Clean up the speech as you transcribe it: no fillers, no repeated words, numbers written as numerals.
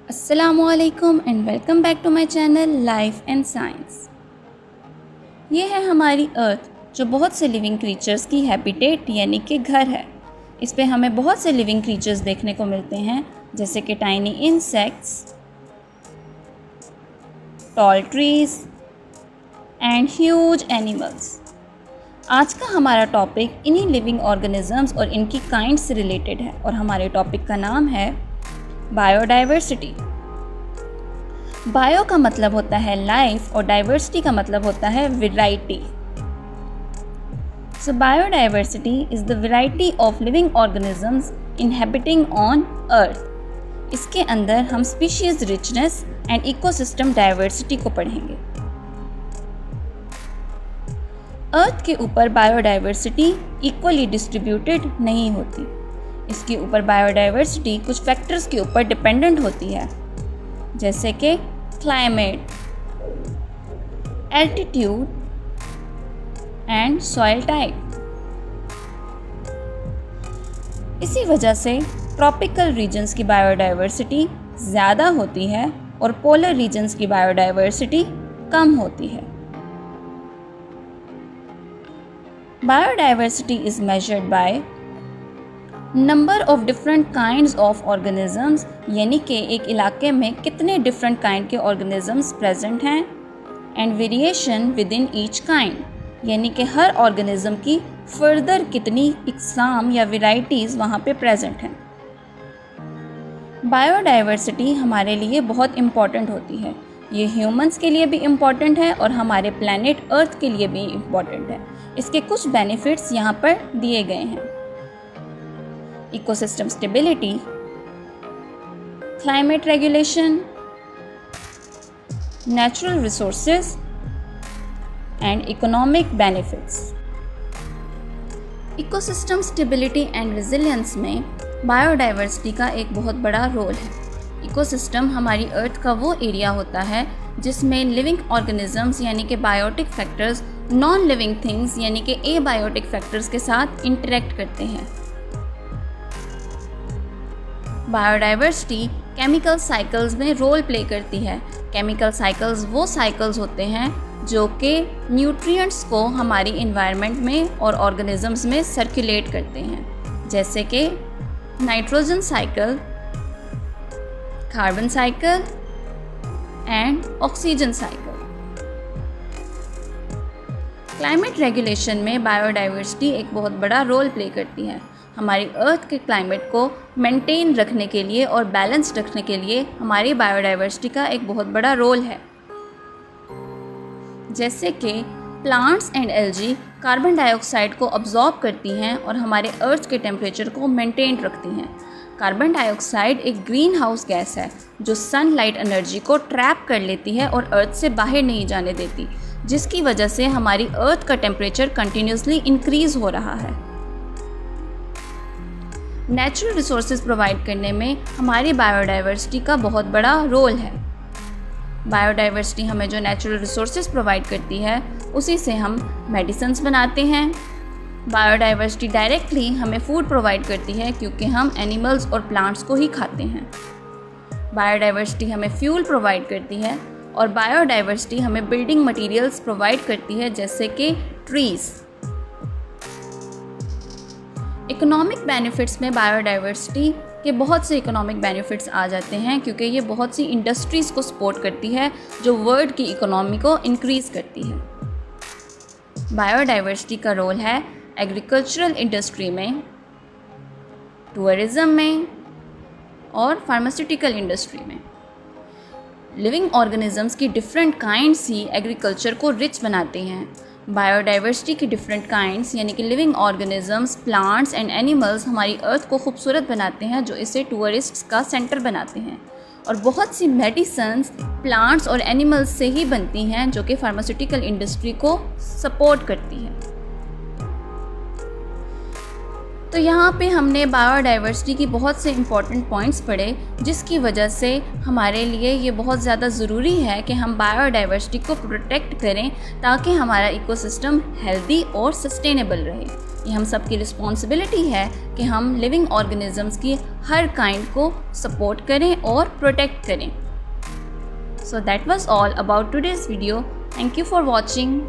अस्सलामुअलैकुम and welcome back to my channel life and science. ये है हमारी अर्थ जो बहुत से लिविंग क्रीचर्स की हैबिटेट यानी कि घर है। इस पे हमें बहुत से लिविंग क्रीचर्स देखने को मिलते हैं जैसे कि tiny insects, tall trees and huge animals. आज का हमारा टॉपिक इन्हीं लिविंग ऑर्गेनिजम्स और इनकी काइंड से रिलेटेड है और हमारे टॉपिक का नाम है बायोडाइवर्सिटी। बायो का मतलब होता है लाइफ और डाइवर्सिटी का मतलब होता है variety. So biodiversity is the variety of living organisms inhabiting on earth. इसके अंदर हम species richness and ecosystem diversity को पढ़ेंगे। अर्थ के ऊपर बायोडाइवर्सिटी इक्वली डिस्ट्रीब्यूटेड नहीं होती। इसके ऊपर बायोडाइवर्सिटी कुछ फैक्टर्स के ऊपर डिपेंडेंट होती है जैसे कि climate, altitude and soil type. इसी वजह से ट्रॉपिकल रीजन्स की बायोडाइवर्सिटी ज़्यादा होती है और पोलर रीजन्स की बायोडाइवर्सिटी कम होती है। Biodiversity is measured by number of different kinds of organisms, यानी कि एक इलाके में कितने डिफरेंट काइंड के ऑर्गेनिजम्स प्रेजेंट हैं, and variation with in each kind, यानी कि हर ऑर्गेनिज्म की फर्दर कितनी इकसाम या वेराइटीज़ वहाँ पे प्रेजेंट हैं। बायोडाइवर्सिटी हमारे लिए बहुत इम्पॉर्टेंट होती है। ये ह्यूमंस के लिए भी इम्पॉर्टेंट है और हमारे प्लैनेट अर्थ के लिए भी इम्पॉर्टेंट है। इसके कुछ बेनिफिट्स यहाँ पर दिए गए हैं। Ecosystem stability, climate regulation, natural resources and economic benefits. Ecosystem stability and resilience में बायोडाइवर्सिटी का एक बहुत बड़ा रोल है। इकोसिस्टम हमारी अर्थ का वो एरिया होता है जिसमें लिविंग ऑर्गेनिजम्स यानी कि biotic factors non living things यानी कि एबायोटिक फैक्टर्स के साथ इंटरेक्ट करते हैं। बायोडाइवर्सिटी केमिकल साइकिल्स में रोल प्ले करती है। केमिकल साइकिल्स वो साइकिल्स होते हैं जो कि न्यूट्रिएंट्स को हमारी इन्वायरमेंट में और ऑर्गेनिजम्स में सर्कुलेट करते हैं जैसे कि nitrogen cycle, carbon cycle and oxygen cycle. Climate regulation में बायोडाइवर्सिटी एक बहुत बड़ा रोल प्ले करती है। हमारी अर्थ के क्लाइमेट को मेंटेन रखने के लिए और बैलेंस रखने के लिए हमारी बायोडाइवर्सिटी का एक बहुत बड़ा रोल है। जैसे कि plants and algae carbon dioxide को अब्जॉर्ब करती हैं और हमारे अर्थ के टेम्परेचर को मेंटेन रखती हैं। कार्बन डाइऑक्साइड एक ग्रीन हाउस गैस है जो सनलाइट एनर्जी को ट्रैप कर लेती है और अर्थ से बाहर नहीं जाने देती, जिसकी वजह से हमारी अर्थ का टेम्परेचर कंटिन्यूसली इंक्रीज़ हो रहा है। नेचुरल रिसोर्सेज प्रोवाइड करने में हमारी बायोडाइवर्सिटी का बहुत बड़ा रोल है। बायोडाइवर्सिटी हमें जो नेचुरल रिसोर्सेज प्रोवाइड करती है उसी से हम मेडिसिन्स बनाते हैं। बायोडाइवर्सिटी डायरेक्टली हमें फूड प्रोवाइड करती है क्योंकि हम एनिमल्स और प्लांट्स को ही खाते हैं। बायोडाइवर्सिटी हमें फ्यूल प्रोवाइड करती है और बायोडाइवर्सिटी हमें बिल्डिंग मटेरियल्स प्रोवाइड करती है जैसे कि ट्रीज़। इकोनॉमिक बेनिफिट्स में बायोडाइवर्सिटी के बहुत से इकोनॉमिक बेनिफिट्स आ जाते हैं क्योंकि ये बहुत सी इंडस्ट्रीज़ को सपोर्ट करती है जो वर्ल्ड की इकोनॉमी को इंक्रीज़ करती है। बायोडाइवर्सिटी का रोल है एग्रीकल्चरल इंडस्ट्री में, टूरिज़्म में और फार्मास्यूटिकल इंडस्ट्री में। लिविंग ऑर्गेनिजम्स की डिफरेंट काइंड्स ही एग्रीकल्चर को रिच बनाते हैं। बायोडाइवर्सिटी की डिफरेंट काइंड्स यानी कि living organisms, plants and animals हमारी अर्थ को खूबसूरत बनाते हैं जो इसे टूरिस्ट्स का सेंटर बनाते हैं। और बहुत सी मेडिसिन्स प्लांट्स और एनिमल्स से ही बनती हैं जो कि फार्मास्यूटिकल इंडस्ट्री को सपोर्ट करती है। तो यहाँ पे हमने बायोडाइवर्सिटी की बहुत से इम्पॉर्टेंट पॉइंट्स पढ़े जिसकी वजह से हमारे लिए ये बहुत ज़्यादा ज़रूरी है कि हम बायोडाइवर्सिटी को प्रोटेक्ट करें ताकि हमारा इकोसिस्टम हेल्दी और सस्टेनेबल रहे। ये हम सब की रिस्पॉन्सिबिलिटी है कि हम लिविंग ऑर्गेनिजम्स की हर काइंड को सपोर्ट करें और प्रोटेक्ट करें। So that was all about today's video. Thank you for watching.